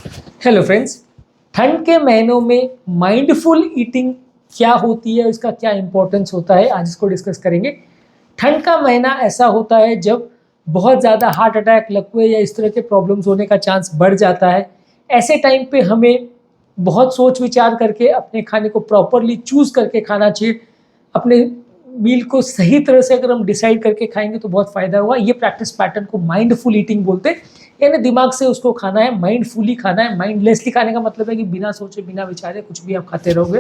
Hello friends, ठंड के महीनों में माइंडफुल ईटिंग क्या होती है, उसका क्या इंपॉर्टेंस होता है, आज इसको डिस्कस करेंगे। ठंड का महीना ऐसा होता है जब बहुत ज़्यादा हार्ट अटैक, लकवे या इस तरह के प्रॉब्लम्स होने का चांस बढ़ जाता है। ऐसे टाइम पे हमें बहुत सोच विचार करके अपने खाने को प्रॉपरली चूज़ करके खाना चाहिए। अपने मील को सही तरह से अगर हम डिसाइड करके खाएंगे तो बहुत फ़ायदा होगा। ये प्रैक्टिस पैटर्न को माइंडफुल ईटिंग बोलते हैं। यानी दिमाग से उसको खाना है, माइंडफुली खाना है। माइंडलेसली खाने का मतलब है कि बिना सोचे बिना विचारे कुछ भी आप खाते रहोगे।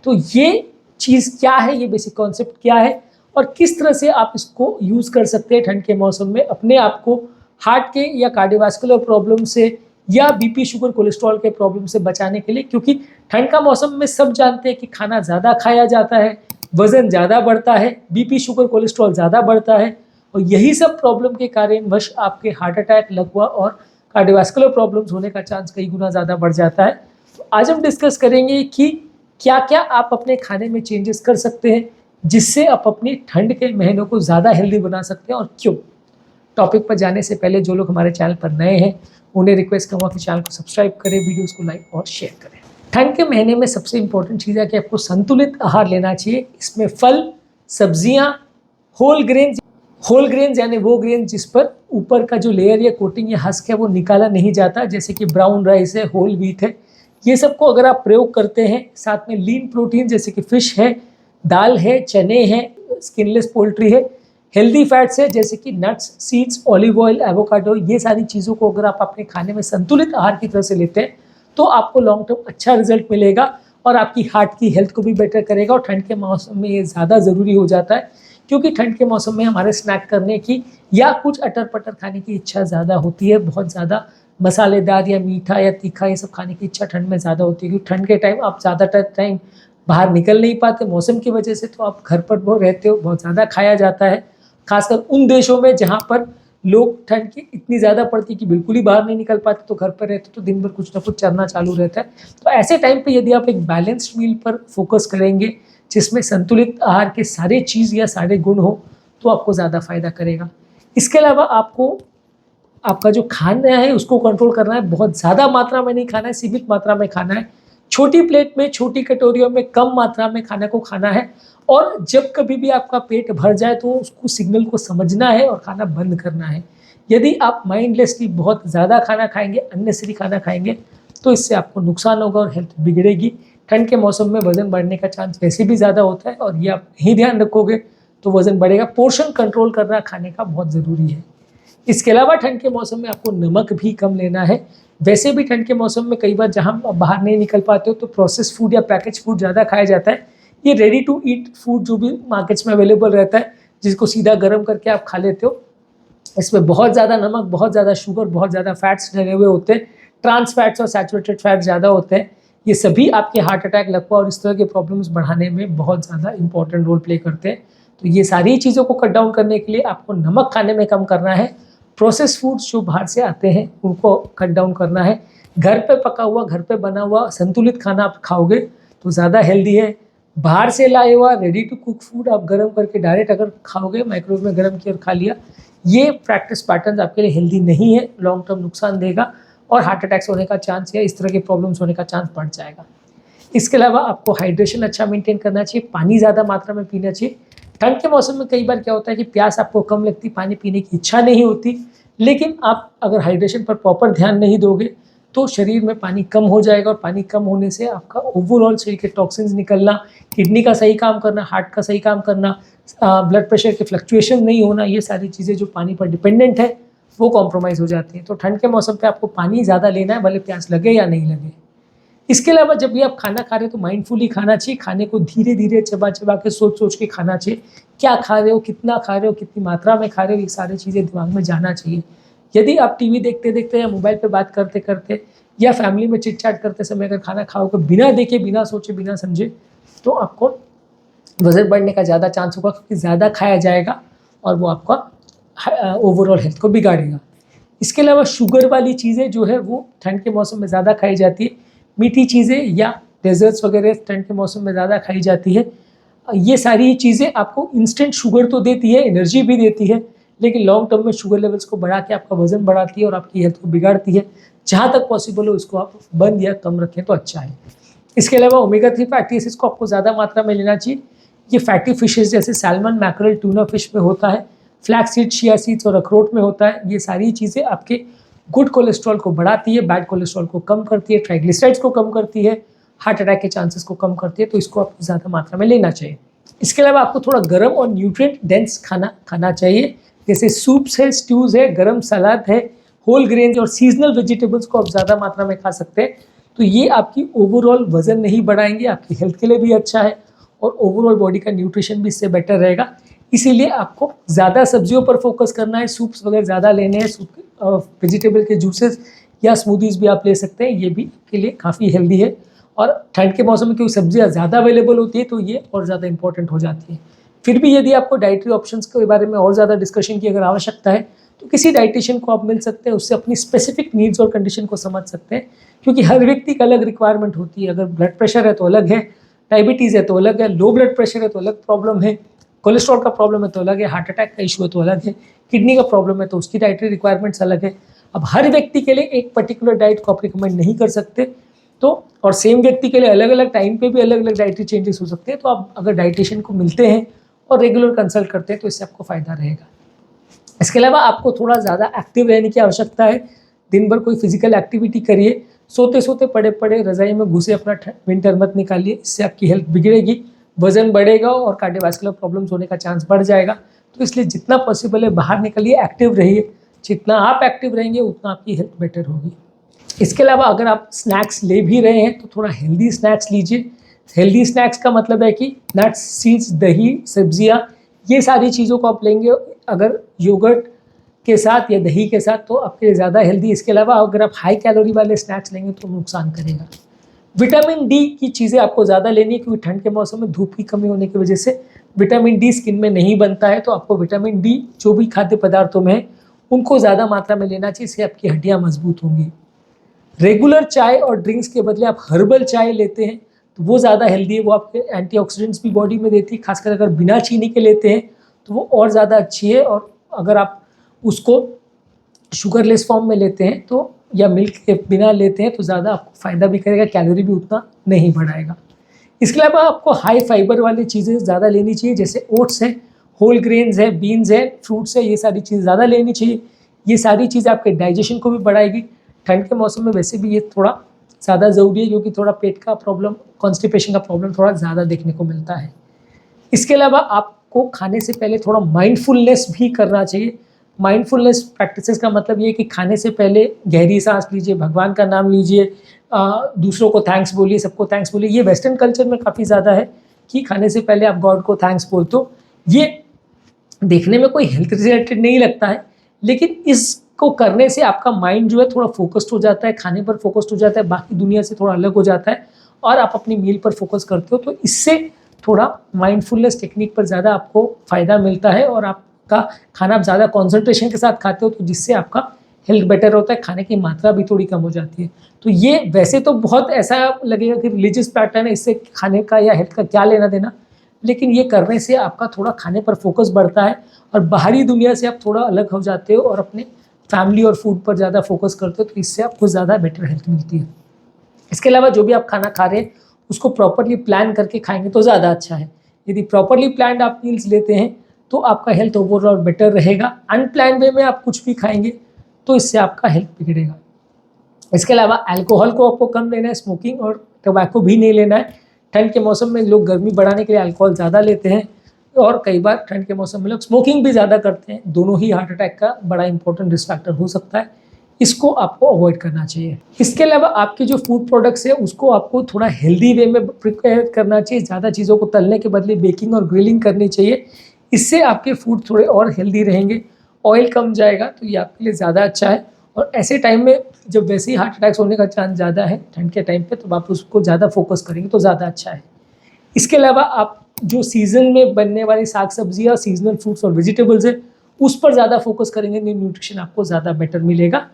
तो ये चीज़ क्या है, ये बेसिक कॉन्सेप्ट क्या है और किस तरह से आप इसको यूज़ कर सकते हैं ठंड के मौसम में अपने आप को हार्ट के या कार्डियोवास्कुलर प्रॉब्लम से या बीपी, शुगर, कोलेस्ट्रॉल के प्रॉब्लम से बचाने के लिए। क्योंकि ठंड का मौसम में सब जानते हैं कि खाना ज़्यादा खाया जाता है, वज़न ज़्यादा बढ़ता है, बीपी, शुगर, कोलेस्ट्रॉल ज़्यादा बढ़ता है और यही सब प्रॉब्लम के कारणवश आपके हार्ट अटैक, लकवा और कार्डियोवास्कुलर प्रॉब्लम्स होने का चांस कई गुना ज़्यादा बढ़ जाता है। तो आज हम डिस्कस करेंगे कि क्या क्या आप अपने खाने में चेंजेस कर सकते हैं जिससे आप अपनी ठंड के महीनों को ज़्यादा हेल्दी बना सकते हैं और क्यों। टॉपिक पर जाने से पहले जो लोग हमारे चैनल पर नए हैं उन्हें रिक्वेस्ट करूँगा कि चैनल को सब्सक्राइब करें, वीडियोज़ को लाइक और शेयर करें। ठंड के महीने में सबसे इंपॉर्टेंट चीज़ है कि आपको संतुलित आहार लेना चाहिए। इसमें फल, सब्जियां, होल ग्रेन्स यानी वो ग्रेन जिस पर ऊपर का जो लेयर या कोटिंग या हस्क है वो निकाला नहीं जाता, जैसे कि ब्राउन राइस है, होल व्हीट है। ये सबको अगर आप प्रयोग करते हैं, साथ में लीन प्रोटीन जैसे कि फिश है, दाल है, चने हैं, स्किनलेस पोल्ट्री है, हेल्दी फैट्स है जैसे कि nuts, seeds, olive oil, avocado, ये सारी चीज़ों को अगर आप अपने खाने में संतुलित आहार की तरह से लेते हैं तो आपको लॉन्ग टर्म अच्छा रिजल्ट मिलेगा और आपकी हार्ट की हेल्थ को भी बेटर करेगा। और ठंड के मौसम में ये ज़्यादा ज़रूरी हो जाता है क्योंकि ठंड के मौसम में हमारे स्नैक करने की या कुछ अटर पटर खाने की इच्छा ज़्यादा होती है। बहुत ज़्यादा मसालेदार या मीठा या तीखा ये सब खाने की इच्छा ठंड में ज़्यादा होती है क्योंकि ठंड के टाइम आप ज़्यादातर टाइम बाहर निकल नहीं पाते मौसम की वजह से, तो आप घर पर बहुत रहते हो, बहुत ज़्यादा खाया जाता है। खासकर उन देशों में जहाँ पर लोग ठंड की इतनी ज़्यादा पड़ती है कि बिल्कुल ही बाहर नहीं निकल पाते, तो घर पर रहते तो दिन भर कुछ ना कुछ चलना चालू रहता है। तो ऐसे टाइम पे यदि आप एक बैलेंस्ड मील पर फोकस करेंगे जिसमें संतुलित आहार के सारे चीज़ या सारे गुण हो तो आपको ज़्यादा फायदा करेगा। इसके अलावा आपको आपका जो खाना है उसको कंट्रोल करना है। बहुत ज़्यादा मात्रा में नहीं खाना है, सीमित मात्रा में खाना है। छोटी प्लेट में, छोटी कटोरियों में कम मात्रा में खाने को खाना है और जब कभी भी आपका पेट भर जाए तो उसको सिग्नल को समझना है और खाना बंद करना है। यदि आप माइंडलेसली बहुत ज़्यादा खाना खाएंगे, अननेसेसरी खाना खाएंगे तो इससे आपको नुकसान होगा और हेल्थ बिगड़ेगी। ठंड के मौसम में वज़न बढ़ने का चांस वैसे भी ज़्यादा होता है और ये आप नहीं ध्यान रखोगे तो वज़न बढ़ेगा। पोर्शन कंट्रोल करना खाने का बहुत ज़रूरी है। इसके अलावा ठंड के मौसम में आपको नमक भी कम लेना है। वैसे भी ठंड के मौसम में कई बार जहाँ बाहर नहीं निकल पाते हो तो प्रोसेस फूड या पैकेज फूड ज़्यादा खाया जाता है। ये रेडी टू ईट फूड जो भी मार्केट्स में अवेलेबल रहता है जिसको सीधा गर्म करके आप खा लेते हो, इसमें बहुत ज़्यादा नमक, बहुत ज़्यादा शुगर, बहुत ज़्यादा फैट्स डले हुए होते हैं। ट्रांस फैट्स और सैचुरेटेड फैट्स ज़्यादा होते हैं। ये सभी आपके हार्ट अटैक, लकवा और इस तरह के प्रॉब्लम्स बढ़ाने में बहुत ज़्यादा इंपॉर्टेंट रोल प्ले करते हैं। तो ये सारी चीज़ों को कट डाउन करने के लिए आपको नमक खाने में कम करना है। प्रोसेस फूड्स जो बाहर से आते हैं उनको कट डाउन करना है। घर पे पका हुआ, घर पे बना हुआ संतुलित खाना आप खाओगे तो ज़्यादा हेल्दी है। बाहर से लाए हुआ रेडी टू कुक फूड आप गर्म करके डायरेक्ट अगर खाओगे, माइक्रोवेव में गर्म किया और खा लिया, ये प्रैक्टिस पैटर्न आपके लिए हेल्दी नहीं है, लॉन्ग टर्म नुकसान देगा और हार्ट अटैक्स होने का चांस या इस तरह के प्रॉब्लम्स होने का चांस बढ़ जाएगा। इसके अलावा आपको हाइड्रेशन अच्छा मेंटेन करना चाहिए, पानी ज़्यादा मात्रा में पीना चाहिए। ठंड के मौसम में कई बार क्या होता है कि प्यास आपको कम लगती, पानी पीने की इच्छा नहीं होती, लेकिन आप अगर हाइड्रेशन पर प्रॉपर ध्यान नहीं दोगे तो शरीर में पानी कम हो जाएगा और पानी कम होने से आपका ओवरऑल शरीर के टॉक्सिन्स निकलना, किडनी का सही काम करना, हार्ट का सही काम करना, ब्लड प्रेशर के फ्लक्चुएशन नहीं होना, ये सारी चीज़ें जो पानी पर डिपेंडेंट है वो कॉम्प्रोमाइज़ हो जाती हैं। तो ठंड के मौसम पे आपको पानी ज़्यादा लेना है, भले प्यास लगे या नहीं लगे। इसके अलावा जब भी आप खाना खा रहे हो तो माइंडफुली खाना चाहिए। खाने को धीरे धीरे चबा चबा के सोच सोच के खाना चाहिए। क्या खा रहे हो, कितना खा रहे हो, कितनी मात्रा में खा रहे हो, ये सारी चीज़ें दिमाग में जाना चाहिए। यदि आप टीवी देखते देखते या मोबाइल पे बात करते करते या फैमिली में चिट चैट करते समय अगर खाना खाओगे बिना देखे, बिना सोचे, बिना समझे, तो आपको वज़न बढ़ने का ज़्यादा चांस होगा क्योंकि ज़्यादा खाया जाएगा और वो आपका ओवरऑल हेल्थ को बिगाड़ेगा। इसके अलावा शुगर वाली चीज़ें जो है वो ठंड के मौसम में ज़्यादा खाई जाती है। मीठी चीज़ें या डेजर्ट्स वगैरह ठंड के मौसम में ज़्यादा खाई जाती है। ये सारी चीज़ें आपको इंस्टेंट शुगर तो देती है, एनर्जी भी देती है, लेकिन लॉन्ग टर्म में शुगर लेवल्स को बढ़ा के आपका वज़न बढ़ाती है और आपकी हेल्थ को बिगाड़ती है। जहाँ तक पॉसिबल हो इसको आप बंद या कम रखें तो अच्छा है। इसके अलावा ओमेगा 3 फैटी एसिड्स को आपको ज़्यादा मात्रा में लेना चाहिए। ये फैटी फिशेस जैसे सैल्मन, मैकरल, टूना फिश में होता है, फ्लैक्स सीड, चिया सीड्स और अखरोट में होता है। ये सारी चीज़ें आपके गुड कोलेस्ट्रॉल को बढ़ाती है, बैड कोलेस्ट्रॉल को कम करती है, ट्राइग्लिसराइड्स को कम करती है, हार्ट अटैक के चांसेस को कम करती है, तो इसको आपको ज़्यादा मात्रा में लेना चाहिए। इसके अलावा आपको थोड़ा गर्म और न्यूट्रिएंट डेंस खाना खाना चाहिए, जैसे सूप्स है, स्ट्यूज़ है, गर्म सलाद है, होल ग्रेन और सीजनल वेजिटेबल्स को आप ज़्यादा मात्रा में खा सकते हैं। तो ये आपकी ओवरऑल वजन नहीं बढ़ाएंगे, आपकी हेल्थ के लिए भी अच्छा है और ओवरऑल बॉडी का न्यूट्रिशन भी इससे बेटर रहेगा। इसीलिए आपको ज़्यादा सब्जियों पर फोकस करना है, सूप्स वगैरह ज़्यादा लेने हैं, वेजिटेबल के जूसेस या स्मूदीज़ भी आप ले सकते हैं, ये भी आपके लिए काफ़ी हेल्दी है। और ठंड के मौसम में क्योंकि सब्जियाँ ज़्यादा अवेलेबल होती है तो ये और ज़्यादा इंपॉर्टेंट हो जाती है। फिर भी यदि आपको डाइटरी ऑप्शंस के बारे में और ज़्यादा डिस्कशन की अगर आवश्यकता है तो किसी डाइटिशियन को आप मिल सकते हैं, उससे अपनी स्पेसिफिक नीड्स और कंडीशन को समझ सकते हैं, क्योंकि हर व्यक्ति की अलग रिक्वायरमेंट होती है। अगर ब्लड प्रेशर है तो अलग है, डायबिटीज़ है तो अलग है, लो ब्लड प्रेशर है तो अलग प्रॉब्लम है, कोलेस्ट्रॉल का प्रॉब्लम है तो अलग है, हार्ट अटैक का इशू है तो अलग है, किडनी का प्रॉब्लम है तो उसकी डाइटरी रिक्वायरमेंट्स अलग है। अब हर व्यक्ति के लिए एक पर्टिकुलर डाइट को आप रिकमेंड नहीं कर सकते, तो और सेम व्यक्ति के लिए अलग अलग टाइम पे भी अलग अलग डाइटरी चेंजेस हो सकते हैं। तो आप अगर डाइटिशियन को मिलते हैं और रेगुलर कंसल्ट करते हैं तो इससे आपको फ़ायदा रहेगा। इसके अलावा आपको थोड़ा ज़्यादा एक्टिव रहने की आवश्यकता है। दिन भर कोई फिजिकल एक्टिविटी करिए, सोते सोते पड़े पड़े रज़ाई में घुसे अपना विंटर मत निकालिए, इससे आपकी हेल्थ बिगड़ेगी, वजन बढ़ेगा और कार्डियोवास्कुलर प्रॉब्लम्स होने का चांस बढ़ जाएगा। तो इसलिए जितना पॉसिबल है बाहर निकलिए, एक्टिव रहिए। जितना आप एक्टिव रहेंगे उतना आपकी हेल्थ बेटर होगी। इसके अलावा अगर आप स्नैक्स ले भी रहे हैं तो थोड़ा हेल्दी स्नैक्स लीजिए। हेल्दी स्नैक्स का मतलब है कि नट्स, सीड्स, दही, सब्जियाँ, ये सारी चीज़ों को आप लेंगे अगर योगर्ट के साथ या दही के साथ तो आपके लिए ज़्यादा हेल्दी। इसके अलावा अगर आप हाई कैलोरी वाले स्नैक्स लेंगे तो नुकसान करेगा। विटामिन डी की चीज़ें आपको ज़्यादा लेनी है, क्योंकि ठंड के मौसम में धूप की कमी होने की वजह से विटामिन डी स्किन में नहीं बनता है। तो आपको विटामिन डी जो भी खाद्य पदार्थों में है उनको ज़्यादा मात्रा में लेना चाहिए, इससे आपकी हड्डियाँ मजबूत होंगी। रेगुलर चाय और ड्रिंक्स के बदले आप हर्बल चाय लेते हैं तो वो ज़्यादा हेल्दी है, वो आपके एंटीऑक्सीडेंट्स भी बॉडी में देती है। खासकर अगर बिना चीनी के लेते हैं तो वो और ज़्यादा अच्छी है, और अगर आप उसको शुगरलेस फॉर्म में लेते हैं तो या मिल्क के बिना लेते हैं तो ज़्यादा आपको फ़ायदा भी करेगा, कैलोरी भी उतना नहीं बढ़ाएगा। इसके अलावा आपको हाई फाइबर वाली चीज़ें ज़्यादा लेनी चाहिए, जैसे ओट्स है, होल ग्रेन्स है, बीन्स है, फ्रूट्स है, ये सारी चीज़ ज़्यादा लेनी चाहिए। ये सारी चीज़ आपके डाइजेशन को भी बढ़ाएगी। ठंड के मौसम में वैसे भी ये थोड़ा ज़्यादा ज़रूरी है, क्योंकि थोड़ा पेट का प्रॉब्लम, कॉन्स्टिपेशन का प्रॉब्लम थोड़ा ज़्यादा देखने को मिलता है। इसके अलावा आपको खाने से पहले थोड़ा माइंडफुलनेस भी करना चाहिए। माइंडफुलनेस प्रैक्टिसेस का मतलब ये है कि खाने से पहले गहरी सांस लीजिए, भगवान का नाम लीजिए, दूसरों को थैंक्स बोलिए, सबको थैंक्स बोलिए। ये वेस्टर्न कल्चर में काफ़ी ज़्यादा है कि खाने से पहले आप गॉड को थैंक्स बोलते हो। ये देखने में कोई हेल्थ रिलेटेड नहीं लगता है, लेकिन इसको करने से आपका माइंड जो है थोड़ा फोकस्ड हो जाता है, खाने पर फोकस्ड हो जाता है, बाकी दुनिया से थोड़ा अलग हो जाता है और आप अपनी मील पर फोकस करते हो। तो इससे थोड़ा माइंडफुलनेस टेक्निक पर ज़्यादा आपको फ़ायदा मिलता है और आपका खाना आप ज़्यादा कॉन्सेंट्रेशन के साथ खाते हो, तो जिससे आपका हेल्थ बेटर होता है, खाने की मात्रा भी थोड़ी कम हो जाती है। तो ये वैसे तो बहुत ऐसा लगेगा कि रिलीजियस पैटर्न है, इससे खाने का या हेल्थ का क्या लेना देना, लेकिन ये करने से आपका थोड़ा खाने पर फोकस बढ़ता है और बाहरी दुनिया से आप थोड़ा अलग हो जाते हो और अपने फैमिली और फूड पर ज़्यादा फोकस करते हो, तो इससे आपको ज़्यादा बेटर हेल्थ मिलती है। इसके अलावा जो भी आप खाना खा रहे हैं उसको प्रॉपरली प्लान करके खाएंगे तो ज़्यादा अच्छा है। यदि प्रॉपरली प्लान्ड आप मील्स लेते हैं तो आपका हेल्थ ओवरऑल बेटर रहेगा। अनप्लान वे में आप कुछ भी खाएंगे तो इससे आपका हेल्थ बिगड़ेगा। इसके अलावा अल्कोहल को आपको कम लेना है, स्मोकिंग और टबैको भी नहीं लेना है। ठंड के मौसम में लोग गर्मी बढ़ाने के लिए अल्कोहल ज़्यादा लेते हैं और कई बार ठंड के मौसम में लोग स्मोकिंग भी ज़्यादा करते हैं। दोनों ही हार्ट अटैक का बड़ा इंपॉर्टेंट रिस्क फैक्टर हो सकता है, इसको आपको अवॉइड करना चाहिए। इसके अलावा आपके जो फूड प्रोडक्ट्स है उसको आपको थोड़ा हेल्दी वे में प्रिपेयर करना चाहिए। ज़्यादा चीज़ों को तलने के बदले बेकिंग और ग्रिलिंग करनी चाहिए, इससे आपके फूड थोड़े और हेल्दी रहेंगे। ऑयल कम जाएगा तो ये आपके लिए ज़्यादा अच्छा है। और ऐसे टाइम में जब वैसे ही हार्ट अटैक्स होने का चांस ज़्यादा है ठंड के टाइम पे, तो आप उसको ज़्यादा फोकस करेंगे तो ज़्यादा अच्छा है। इसके अलावा आप जो सीज़न में बनने वाली साग सब्जियाँ, सीजनल फ्रूट्स और वेजिटेबल्स है उस पर ज़्यादा फोकस करेंगे, न्यूट्रिशन आपको ज़्यादा बेटर मिलेगा।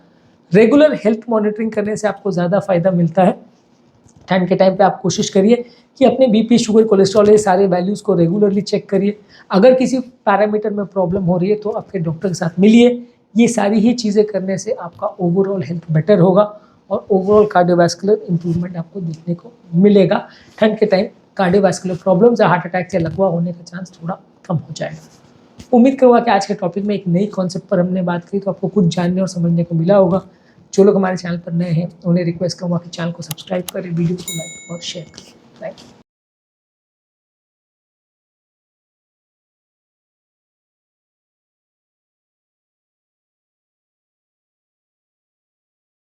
रेगुलर हेल्थ मॉनिटरिंग करने से आपको ज़्यादा फ़ायदा मिलता है। ठंड के टाइम पे आप कोशिश करिए कि अपने बीपी, शुगर, कोलेस्ट्रॉल ये सारे वैल्यूज़ को रेगुलरली चेक करिए। अगर किसी पैरामीटर में प्रॉब्लम हो रही है तो आपके डॉक्टर के साथ मिलिए। ये सारी ही चीज़ें करने से आपका ओवरऑल हेल्थ बेटर होगा और ओवरऑल कार्डियोवैस्कुलर इंप्रूवमेंट आपको देखने को मिलेगा। ठंड के टाइम कार्डियोवैस्कुलर प्रॉब्लम्स या हार्ट अटैक या लकवा होने का चांस थोड़ा कम हो जाएगा। उम्मीद करूँगा कि आज के टॉपिक में एक नई कॉन्सेप्ट पर हमने बात की तो आपको कुछ जानने और समझने को मिला होगा। जो लोग हमारे चैनल पर नए हैं उन्हें रिक्वेस्ट करूँगा कि चैनल को सब्सक्राइब करें, वीडियो को लाइक और शेयर करें। Thank you.